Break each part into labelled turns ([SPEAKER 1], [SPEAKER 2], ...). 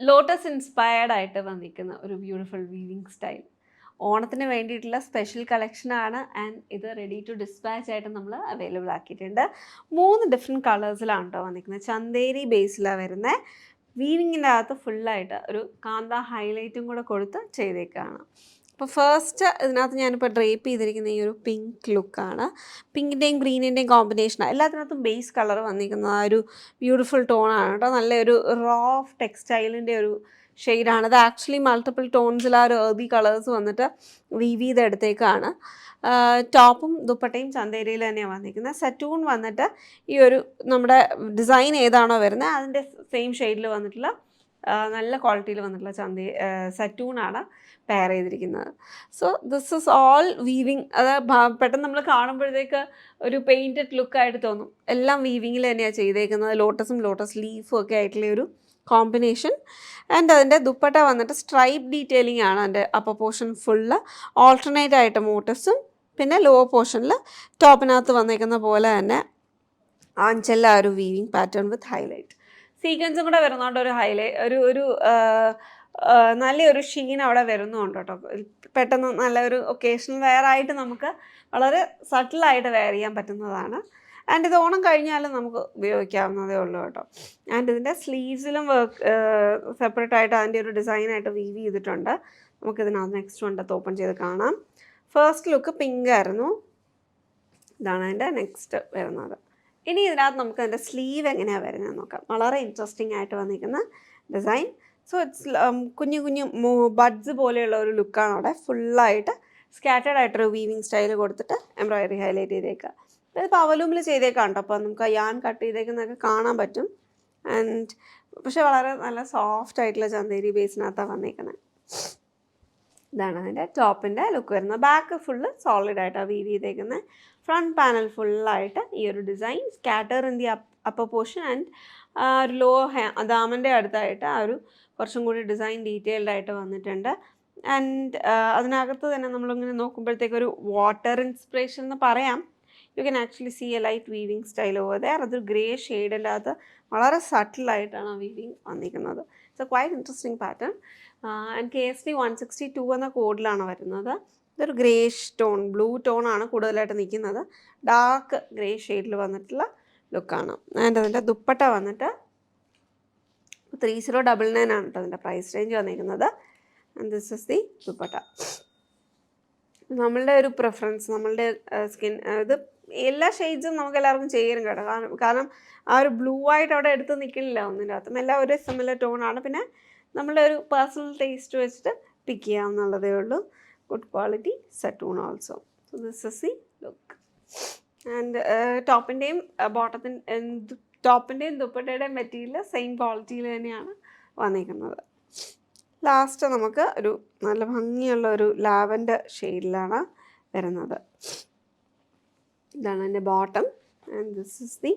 [SPEAKER 1] Lotus inspired ആയിട്ട് വന്നിരിക്കുന്ന ഒരു ബ്യൂട്ടിഫുൾ വീവിങ് സ്റ്റൈൽ. ഓണത്തിന് വേണ്ടിയിട്ടുള്ള സ്പെഷ്യൽ കളക്ഷനാണ്. ആൻഡ് ഇത് റെഡി ടു ഡിസ്പാച്ച് ആയിട്ട് നമ്മൾ അവൈലബിൾ ആക്കിയിട്ടുണ്ട്. 3 ഡിഫറെൻറ്റ് കളേഴ്സിലാണ് കേട്ടോ വന്നിരിക്കുന്നത്. ചന്തേരി ബേസിലാണ് വരുന്നത്. വീവിങ്ങിൻ്റെ അകത്ത് ഫുള്ളായിട്ട് ഒരു കാന്ത ഹൈലൈറ്റും കൂടെ കൊടുത്ത് ചെയ്തേക്കാണ്. അപ്പോൾ ഫസ്റ്റ് ഇതിനകത്ത് ഞാനിപ്പോൾ ഡ്രേപ്പ് ചെയ്തിരിക്കുന്ന ഈ ഒരു പിങ്ക് ലുക്കാണ്. പിങ്കിൻ്റെയും ഗ്രീനിൻ്റെയും കോമ്പിനേഷനാണ്. എല്ലാത്തിനകത്തും ബേസ് കളർ വന്നിരിക്കുന്ന ആ ഒരു ബ്യൂട്ടിഫുൾ ടോണാണ് കേട്ടോ. നല്ലൊരു റോ ഓഫ് ടെക്സ്റ്റൈലിൻ്റെ ഒരു ഷെയ്ഡാണ്. ഇത് ആക്ച്വലി മൾട്ടിപ്പിൾ ടോൺസിൽ ആ ഒരു എർബി കളേഴ്സ് വന്നിട്ട് വീവ് ചെയ്തെടുത്തേക്കാണ്. ടോപ്പും ദുപ്പട്ടയും ചന്തേരിയിൽ തന്നെയാണ് വന്നിരിക്കുന്നത്. സറ്റൂൺ വന്നിട്ട് ഈ ഒരു നമ്മുടെ ഡിസൈൻ ഏതാണോ വരുന്നത് അതിൻ്റെ സെയിം ഷെയ്ഡിൽ വന്നിട്ടുള്ള നല്ല ക്വാളിറ്റിയിൽ വന്നിട്ടുള്ള സറ്റൂണാണ് പെയർ ചെയ്തിരിക്കുന്നത്. So this is all weaving. അത് പെട്ടെന്ന് നമ്മൾ കാണുമ്പോഴത്തേക്ക് ഒരു പെയിൻറ്റഡ് ലുക്കായിട്ട് തോന്നും. എല്ലാം വീവിങ്ങിൽ തന്നെയാണ് ചെയ്തേക്കുന്നത്. ലോട്ടസും ലോട്ടസ് ലീഫും ഒക്കെ ആയിട്ടുള്ള ഒരു കോമ്പിനേഷൻ. ആൻഡ് അതിൻ്റെ ദുപ്പട്ട വന്നിട്ട് സ്ട്രൈപ്പ് ഡീറ്റെയിലിംഗ് ആണ്. അതിൻ്റെ അപ്പർ പോർഷൻ ഫുള്ള് ഓൾട്ടർനേറ്റ് ആയിട്ട് മോട്ടീവ്സും പിന്നെ ലോവർ പോർഷനിൽ ടോപ്പിനകത്ത് വന്നേക്കുന്ന പോലെ തന്നെ ആഞ്ചല്ല ഒരു വീവിങ് പാറ്റേൺ വിത്ത് ഹൈലൈറ്റ് സീക്വൻസും കൂടെ വരുന്നതുകൊണ്ട് ഒരു ഒരു നല്ലൊരു ഷീൻ അവിടെ വരുന്നുണ്ട് കേട്ടോ. പെട്ടെന്ന് നല്ലൊരു ഒക്കേഷണൽ വെയർ ആയിട്ട് നമുക്ക് വളരെ സട്ടിലായിട്ട് വെയർ ചെയ്യാൻ പറ്റുന്നതാണ്. ആൻഡ് ഇത് ഓണം കഴിഞ്ഞാലും നമുക്ക് ഉപയോഗിക്കാവുന്നതേ ഉള്ളൂ കേട്ടോ. ആൻഡ് ഇതിൻ്റെ സ്ലീവ്സിലും വർക്ക് സെപ്പറേറ്റ് ആയിട്ട് അതിൻ്റെ ഒരു ഡിസൈനായിട്ട് വീവ് ചെയ്തിട്ടുണ്ട്. നമുക്കിതിനകത്ത് നെക്സ്റ്റ് വണ്ടത്ത് ഓപ്പൺ ചെയ്ത് കാണാം. ഫസ്റ്റ് ലുക്ക് പിങ്ക് ആയിരുന്നു. ഇതാണ് അതിൻ്റെ നെക്സ്റ്റ് വരുന്നത്. ഇനി ഇതിനകത്ത് നമുക്ക് അതിൻ്റെ സ്ലീവ് എങ്ങനെയാണ് വരുന്നതെന്ന് നോക്കാം. വളരെ ഇൻട്രസ്റ്റിംഗ് ആയിട്ട് വന്നിരിക്കുന്ന ഡിസൈൻ. സോ ഇറ്റ്സ് കുഞ്ഞു കുഞ്ഞു ബഡ്സ് പോലെയുള്ള ഒരു ലുക്കാണ് അവിടെ. ഫുള്ളായിട്ട് സ്കാറ്റേഡ് ആയിട്ടൊരു വീവിങ് സ്റ്റൈൽ കൊടുത്തിട്ട് എംബ്രോയിഡറി ഹൈലൈറ്റ് ചെയ്തേക്കുക. ഇത് പവലൂമിൽ ചെയ്തേക്കാം കേട്ടോ. അപ്പോൾ നമുക്ക് യാൻ കട്ട് ചെയ്തേക്കുന്നതൊക്കെ കാണാൻ പറ്റും. ആൻഡ് പക്ഷെ വളരെ നല്ല സോഫ്റ്റ് ആയിട്ടുള്ള ചന്തേരി ബേസിനകത്താണ് വന്നേക്കുന്നത്. ഇതാണ് അതിൻ്റെ ടോപ്പിൻ്റെ ലുക്ക് വരുന്നത്. ബാക്ക് ഫുള്ള് സോളിഡ് ആയിട്ടാണ് വീവ് ചെയ്തേക്കുന്നത്. ഫ്രണ്ട് പാനൽ ഫുള്ളായിട്ട് ഈ ഒരു design scatter in the upper portion and ഒരു ലോ ദാമൻ്റെ അടുത്തായിട്ട് ആ ഒരു കുറച്ചും കൂടി ഡിസൈൻ ഡീറ്റെയിൽഡ് ആയിട്ട് വന്നിട്ടുണ്ട്. ആൻഡ് അതിനകത്ത് തന്നെ നമ്മളിങ്ങനെ നോക്കുമ്പോഴത്തേക്കൊരു വാട്ടർ ഇൻസ്പിറേഷൻ എന്ന് പറയാം. You can actually see a light weaving style over there. അതൊരു ഗ്രേ ഷെയ്ഡിൻ്റെ അകത്ത് വളരെ സട്ടിലായിട്ടാണ് ആ വീവിങ് വന്നിരിക്കുന്നത്. It's a quite interesting pattern. And KSD 162 എന്ന കോഡിലാണ് വരുന്നത്. ഇതൊരു ഗ്രേഷ് ടോൺ, ബ്ലൂ ടോണാണ് കൂടുതലായിട്ട് നിൽക്കുന്നത്. ഡാർക്ക് ഗ്രേ ഷെയ്ഡിൽ വന്നിട്ടുള്ള ലുക്കാണ്. ആൻഡ് അതിൻ്റെ ദുപ്പട്ട വന്നിട്ട് 3099 ആണ് കേട്ടോ അതിൻ്റെ പ്രൈസ് റേഞ്ച് വന്നിരിക്കുന്നത്. And this is the dupatta. നമ്മളുടെ ഒരു പ്രിഫറൻസ്, നമ്മളുടെ സ്കിൻ ഇത് എല്ലാ ഷെയ്ഡ്സും നമുക്ക് എല്ലാവർക്കും ചെയ്യണം കേട്ടോ. കാരണം ആ ഒരു ബ്ലൂ ആയിട്ട് അവിടെ എടുത്ത് നിൽക്കുന്നില്ല ഒന്നിൻ്റെ അകത്തും. എല്ലാം ഒരു സിമിലർ ടോണാണ്. പിന്നെ നമ്മളുടെ ഒരു പേഴ്സണൽ ടേസ്റ്റ് വെച്ചിട്ട് പിക്ക് ചെയ്യാവുന്നുള്ളതേ ഉള്ളൂ. Good quality satin also. So this is the look. And ടോപ്പിൻ്റെയും ടോപ്പിൻ്റെയും ദുപ്പട്ടയുടെയും മെറ്റീരിയൽ സെയിം ക്വാളിറ്റിയിൽ തന്നെയാണ് വന്നിരിക്കുന്നത്. ലാസ്റ്റ് നമുക്ക് ഒരു നല്ല ഭംഗിയുള്ള ഒരു ലാവൻഡർ ഷെയ്ഡിലാണ് വരുന്നത്. ഇതാണ് എൻ്റെ bottom and this is the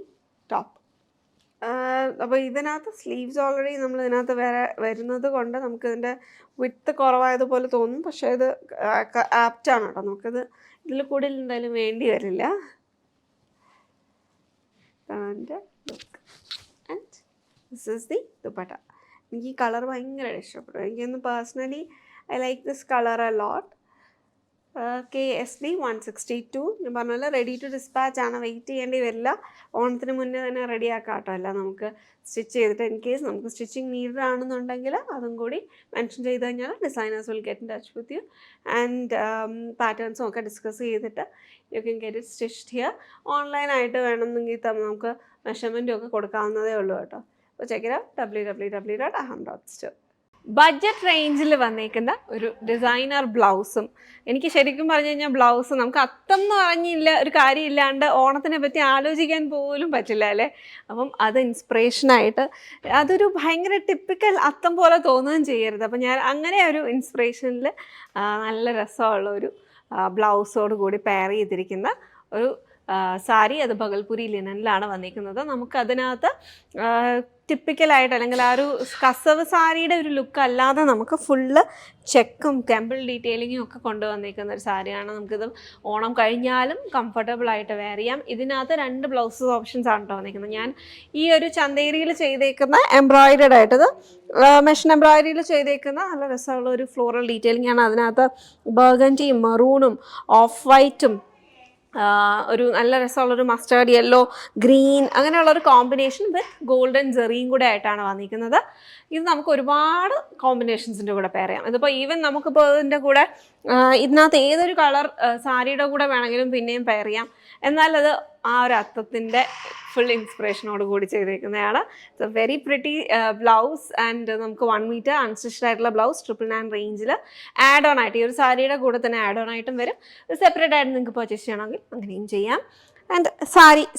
[SPEAKER 1] top. അപ്പോൾ ഇതിനകത്ത് സ്ലീവ്സ് ഓൾറെഡി നമ്മൾ ഇതിനകത്ത് വരുന്നത് കൊണ്ട് നമുക്കിതിൻ്റെ വിഡ്ത്ത് കുറവായതുപോലെ തോന്നും. പക്ഷേ ഇത് ആപ്റ്റാണ് കേട്ടോ. നമുക്കിത് ഇതിൽ കൂടുതൽ എന്തായാലും വേണ്ടി വരില്ല. And look and this is the dupatta. എനിക്ക് ഈ കളർ ഭയങ്കരമായിട്ട് ഇഷ്ടപ്പെട്ടു. എനിക്കൊന്ന് personally I like this colour a lot. KSD 162 ഞാൻ പറഞ്ഞാൽ റെഡി ടു ഡിസ്പാച്ച് ആണ്. വെയിറ്റ് ചെയ്യേണ്ടി വരില്ല. ഓണത്തിന് മുന്നേ തന്നെ റെഡി ആക്കാം കേട്ടോ. അല്ല നമുക്ക് സ്റ്റിച്ച് ചെയ്തിട്ട് ഇൻ കേസ് നമുക്ക് സ്റ്റിച്ചിങ് നീഡഡ് ആണെന്നുണ്ടെങ്കിൽ അതും കൂടി മെൻഷൻ ചെയ്ത് കഴിഞ്ഞാൽ designers will get in touch with you and പാറ്റേൺസും ഒക്കെ ഡിസ്കസ് ചെയ്തിട്ട് you can get it stitched here. ഓൺലൈനായിട്ട് വേണമെന്നെങ്കിൽ നമുക്ക് മെഷർമെൻറ്റും ഒക്കെ കൊടുക്കാവുന്നതേ ഉള്ളൂ കേട്ടോ. അപ്പോൾ check it out www.aham.store. Budget റേഞ്ചിൽ വന്നേക്കുന്ന ഒരു ഡിസൈനർ ബ്ലൗസും. എനിക്ക് ശരിക്കും പറഞ്ഞു കഴിഞ്ഞാൽ ബ്ലൗസ് നമുക്ക് അത്തം എന്ന് പറഞ്ഞില്ല ഒരു കാര്യമില്ലാണ്ട് ഓണത്തിനെ പറ്റി ആലോചിക്കാൻ പോലും പറ്റില്ല അല്ലേ. അപ്പം അത് ഇൻസ്പിറേഷനായിട്ട് അതൊരു ഭയങ്കര ടിപ്പിക്കൽ അത്തം പോലെ തോന്നുകയും ചെയ്യരുത്. അപ്പം ഞാൻ അങ്ങനെ ഒരു ഇൻസ്പിറേഷനിൽ നല്ല രസമുള്ള ഒരു ബ്ലൗസോട് കൂടി പെയർ ചെയ്തിരിക്കുന്ന ഒരു സാരി. അത് ഭഗൽപുരി ലിനനിലാണ് വന്നിരിക്കുന്നത്. നമുക്കതിനകത്ത് ടിപ്പിക്കലായിട്ട് അല്ലെങ്കിൽ ആ ഒരു കസവ് സാരിയുടെ ഒരു ലുക്ക് അല്ലാതെ നമുക്ക് ഫുള്ള് ചെക്കും ടെമ്പിൾ ഡീറ്റെയിലിങ്ങും ഒക്കെ കൊണ്ടുവന്നിരിക്കുന്ന ഒരു സാരിയാണ്. നമുക്കിത് ഓണം കഴിഞ്ഞാലും കംഫർട്ടബിൾ ആയിട്ട് വെയർ ചെയ്യാം. ഇതിനകത്ത് 2 ബ്ലൗസസ് ഓപ്ഷൻസ് ആണ് കേട്ടോ വന്നിരിക്കുന്നത്. ഞാൻ ഈ ഒരു ചന്തേരിയിൽ ചെയ്തേക്കുന്ന എംബ്രോയിഡഡ് ആയിട്ടത് മെഷീൻ എംബ്രോയിഡറിയിൽ ചെയ്തേക്കുന്ന നല്ല രസമുള്ള ഒരു ഫ്ലോറൽ ഡീറ്റെയിലിംഗ് ആണ്. അതിനകത്ത് ബർഗൻഡിയും മെറൂണും ഓഫ് വൈറ്റും ഒരു നല്ല രസമുള്ളൊരു മസ്റ്റേർഡ് യെല്ലോ ഗ്രീൻ അങ്ങനെയുള്ളൊരു കോമ്പിനേഷൻ വിത്ത് ഗോൾഡൻ ജെറിയും കൂടെ ആയിട്ടാണ് വന്നിരിക്കുന്നത്. ഇത് നമുക്ക് ഒരുപാട് കോമ്പിനേഷൻസിൻ്റെ കൂടെ പെയർ ചെയ്യാം. ഇതിപ്പോൾ ഈവൻ നമുക്കിപ്പോൾ ഇതിൻ്റെ കൂടെ ഇതിനകത്ത് ഏതൊരു കളർ സാരിയുടെ കൂടെ വേണമെങ്കിലും പിന്നെയും പെയർ ചെയ്യാം. എന്നാൽ അത് ആ ഒരു അർത്ഥത്തിൻ്റെ ഫുൾ ഇൻസ്പിറേഷനോട് കൂടി ചെയ്തേക്കുന്നതാണ്. It's a very pretty blouse and നമുക്ക് 1 മീറ്റർ അൺസ്റ്റിച്ച്ഡ് ആയിട്ടുള്ള ബ്ലൗസ് 999 റേഞ്ചിൽ ആഡ് ഓൺ ആയിട്ട് ഈ ഒരു സാരിയുടെ കൂടെ തന്നെ ആഡ് ഓൺ ആയിട്ടും വരും. സെപ്പറേറ്റ് ആയിട്ട് നിങ്ങൾക്ക് പർച്ചേസ് ചെയ്യണമെങ്കിൽ അങ്ങനെയും ചെയ്യാം. ആൻഡ്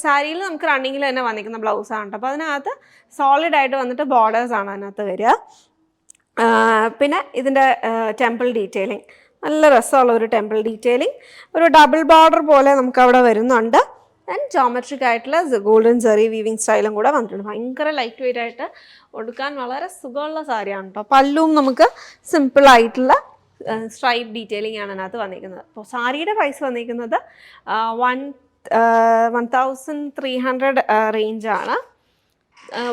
[SPEAKER 1] സാരിയിൽ നമുക്ക് റണ്ണിങ്ങിൽ തന്നെ വന്നിരിക്കുന്ന ബ്ലൗസാണ് കേട്ടോ. അപ്പോൾ അതിനകത്ത് സോളിഡ് ആയിട്ട് വന്നിട്ട് ബോർഡേഴ്സാണ് അതിനകത്ത് വരിക. പിന്നെ ഇതിൻ്റെ ടെമ്പിൾ ഡീറ്റെയിലിംഗ് നല്ല രസമുള്ള ഒരു ടെമ്പിൾ ഡീറ്റെയിലിംഗ്, ഒരു ഡബിൾ ബോർഡർ പോലെ നമുക്ക് അവിടെ വരുന്നുണ്ട്. ആൻഡ് ജോമെട്രിക് ആയിട്ടുള്ള ഗോൾഡൻ ജെറി വീവിങ് സ്റ്റൈലും കൂടെ വന്നിട്ടുണ്ട്. ഭയങ്കര ലൈറ്റ് വെയിറ്റ് ആയിട്ട് കൊടുക്കാൻ വളരെ സുഖമുള്ള സാരിയാണ് കേട്ടോ. പല്ലും നമുക്ക് സിമ്പിൾ ആയിട്ടുള്ള സ്ട്രൈപ്പ് ഡീറ്റെയിലിംഗ് ആണ് അതിനകത്ത് വന്നിരിക്കുന്നത്. അപ്പോൾ സാരിയുടെ പ്രൈസ് വന്നിരിക്കുന്നത് 1300 റേഞ്ചാണ്.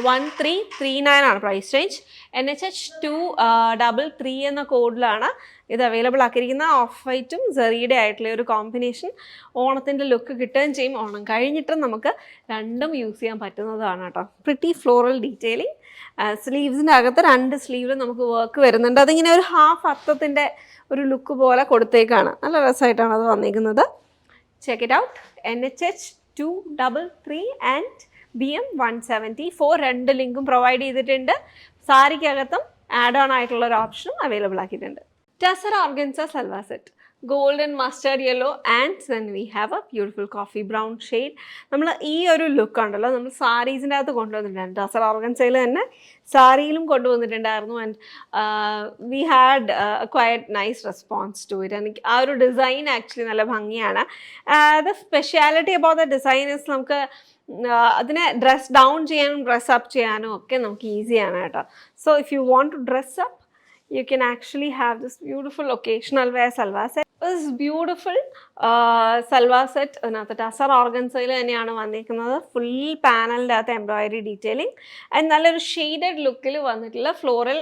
[SPEAKER 1] 1339 ആണ് പ്രൈസ് റേഞ്ച്. NHH 233 എന്ന കോഡിലാണ് ഇത് അവൈലബിൾ ആക്കിയിരിക്കുന്നത്. ഓഫ് വൈറ്റും സെറിയുടെ ആയിട്ടുള്ള ഒരു കോമ്പിനേഷൻ ഓണത്തിൻ്റെ ലുക്ക് കിട്ടുകയും ചെയ്യും. ഓണം കഴിഞ്ഞിട്ടും നമുക്ക് രണ്ടും യൂസ് ചെയ്യാൻ പറ്റുന്നതാണ് കേട്ടോ. Pretty floral detailing. സ്ലീവ്സിൻ്റെ അകത്ത് 2 സ്ലീവിൽ നമുക്ക് വർക്ക് വരുന്നുണ്ട്. അതിങ്ങനെ ഒരു ഹാഫ് അർത്ഥത്തിൻ്റെ ഒരു ലുക്ക് പോലെ കൊടുത്തേക്കാണ്. നല്ല രസമായിട്ടാണ് അത് വന്നിരിക്കുന്നത്. Check it out. NHH 233 and BM 174 2 ലിങ്കും പ്രൊവൈഡ് ചെയ്തിട്ടുണ്ട്. സാരിക്കകത്തും ആഡ് ഓൺ ആയിട്ടുള്ള ഒരു ഓപ്ഷനും അവൈലബിൾ ആക്കിയിട്ടുണ്ട്. Tussar organza salwar set, golden mustard yellow and then we have A beautiful coffee brown shade. നമ്മൾ ഈ ഒരു ലുക്ക് ഉണ്ടല്ലോ നമ്മൾ സാരീസിൻ്റെ അകത്ത് കൊണ്ടുവന്നിട്ടുണ്ട്. ടസർ ഓർഗൻസയിൽ തന്നെ സാരിയിലും കൊണ്ടുവന്നിട്ടുണ്ടായിരുന്നു. And we had quite nice response to it. എനിക്ക് ആ ഒരു ഡിസൈൻ ആക്ച്വലി നല്ല ഭംഗിയാണ്. The speciality about the design is നമുക്ക് അതിനെ ഡ്രസ് ഡൗൺ ചെയ്യാനും ഡ്രസ് അപ്പ് ചെയ്യാനും ഒക്കെ നമുക്ക് ഈസിയാണ് കേട്ടോ. So if you want to dress up you can actually have this beautiful occasional wear salwar set. This beautiful salwar set അതിനകത്ത് ടസർ ഓർഗൻസയിൽ തന്നെയാണ് വന്നിരിക്കുന്നത്. ഫുൾ പാനലിൻ്റെ അകത്ത് എംബ്രോയിഡറി ഡീറ്റെയിലിംഗ് ആൻഡ് നല്ലൊരു ഷെയ്ഡഡ് ലുക്കിൽ വന്നിട്ടുള്ള ഫ്ലോറൽ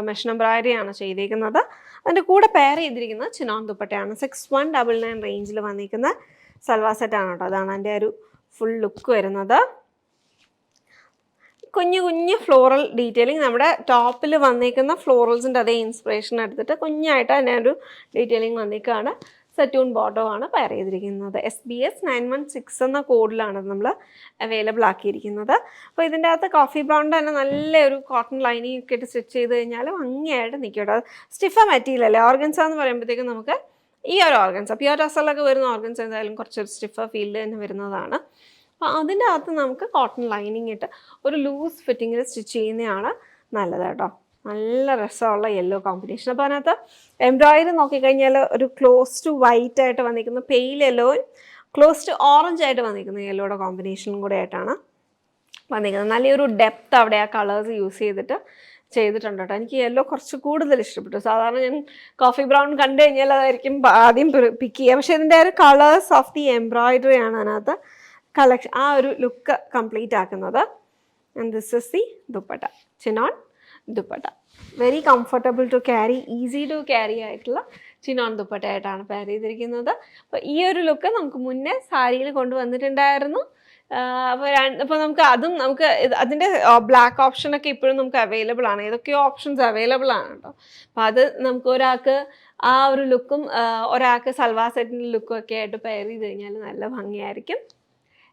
[SPEAKER 1] മെഷീൻ എംബ്രോയിഡറി ആണ് ചെയ്തിരിക്കുന്നത്. അതിൻ്റെ കൂടെ പെയർ ചെയ്തിരിക്കുന്നത് ചിനോൺ ദുപ്പട്ടയാണ്. 6199 റേഞ്ചിൽ വന്നിരിക്കുന്ന സൽവാർ സെറ്റാണ് കേട്ടോ. അതാണ് അതിൻ്റെ ഒരു ഫുൾ ലുക്ക് വരുന്നത്. കുഞ്ഞു ഫ്ലോറൽ ഡീറ്റെയിലിംഗ് നമ്മുടെ ടോപ്പിൽ വന്നിരിക്കുന്ന ഫ്ലോറൽസിൻ്റെ അതേ ഇൻസ്പിറേഷൻ എടുത്തിട്ട് കുഞ്ഞായിട്ട് തന്നെ ഒരു ഡീറ്റെയിലിംഗ് വന്നിരിക്കുകയാണ്. സെറ്റൂൺ ബോട്ടമാണ് പെയർ ചെയ്തിരിക്കുന്നത്. SBS 916 എന്ന കോഡിലാണ് നമ്മൾ അവൈലബിൾ ആക്കിയിരിക്കുന്നത്. അപ്പോൾ ഇതിൻ്റെ അകത്ത് കോഫി ബ്രൗണിൻ്റെ തന്നെ നല്ലൊരു കോട്ടൺ ലൈനിങ് ഒക്കെ ഇട്ട് സ്റ്റിച്ച് ചെയ്ത് കഴിഞ്ഞാൽ ഭംഗിയായിട്ട് നിൽക്കും കേട്ടോ. സ്റ്റിഫ മെറ്റീരിയൽ അല്ലേ ഓർഗൻസ എന്ന് പറയുമ്പോഴത്തേക്കും നമുക്ക് ഈ ഒരു ഓർഗൻസ പ്യുവർ ടസറിലൊക്കെ വരുന്ന ഓർഗൻസ എന്തായാലും കുറച്ചൊരു സ്റ്റിഫ ഫീൽഡ് തന്നെ വരുന്നതാണ്. അപ്പോൾ അതിൻ്റെ അകത്ത് നമുക്ക് കോട്ടൺ ലൈനിങ് ഇട്ട് ഒരു ലൂസ് ഫിറ്റിങ്ങിൽ സ്റ്റിച്ച് ചെയ്യുന്നതാണ് നല്ലത് കേട്ടോ. നല്ല രസമുള്ള യെല്ലോ കോമ്പിനേഷൻ. അപ്പോൾ അതിനകത്ത് എംബ്രോയിഡറി നോക്കിക്കഴിഞ്ഞാൽ ഒരു ക്ലോസ് ടു വൈറ്റ് ആയിട്ട് വന്നിരിക്കുന്ന പെയിൽ യെല്ലോയും ക്ലോസ് ടു ഓറഞ്ച് ആയിട്ട് വന്നിരിക്കുന്ന യെല്ലോയുടെ കോമ്പിനേഷനും കൂടെ ആയിട്ടാണ് വന്നിരിക്കുന്നത്. നല്ലൊരു ഡെപ്ത് അവിടെ ആ കളേഴ്സ് യൂസ് ചെയ്തിട്ടുണ്ട് കേട്ടോ. എനിക്ക് യെല്ലോ കുറച്ച് കൂടുതൽ ഇഷ്ടപ്പെട്ടു. സാധാരണ ഞാൻ കോഫി ബ്രൗൺ കണ്ടു കഴിഞ്ഞാൽ അതായിരിക്കും ആദ്യം പിക്ക് ചെയ്യുക. പക്ഷേ ഇതിൻ്റെ ഒരു കളേഴ്സ് ഓഫ് ദി എംബ്രോയിഡറി ആണ് അതിനകത്ത് കളക്ഷൻ ആ ഒരു ലുക്ക് കംപ്ലീറ്റ് ആക്കുന്നത്. And this is the dupatta, chinon dupatta. Very comfortable to carry, easy to carry ആയിട്ടുള്ള ചിനോൺ ദുപ്പട്ട ആയിട്ടാണ് പെയർ ചെയ്തിരിക്കുന്നത്. അപ്പോൾ ഈ ഒരു ലുക്ക് നമുക്ക് മുന്നേ സാരിയിൽ കൊണ്ടുവന്നിട്ടുണ്ടായിരുന്നു. അപ്പോൾ നമുക്ക് അതിൻ്റെ ബ്ലാക്ക് ഓപ്ഷനൊക്കെ ഇപ്പോഴും നമുക്ക് അവൈലബിൾ ആണ്. ഏതൊക്കെയോ ഓപ്ഷൻസ് അവൈലബിൾ ആണ് കേട്ടോ. അപ്പോൾ അത് നമുക്ക് ഒരാൾക്ക് ആ ഒരു ലുക്കും ഒരാൾക്ക് സൽവാർ സെറ്റിൻ്റെ ലുക്കും ഒക്കെ ആയിട്ട് പെയർ ചെയ്ത് കഴിഞ്ഞാൽ നല്ല ഭംഗിയായിരിക്കും.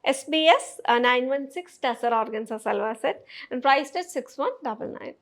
[SPEAKER 1] SBS 916 Tussar Organza Salwar set and priced at 6199.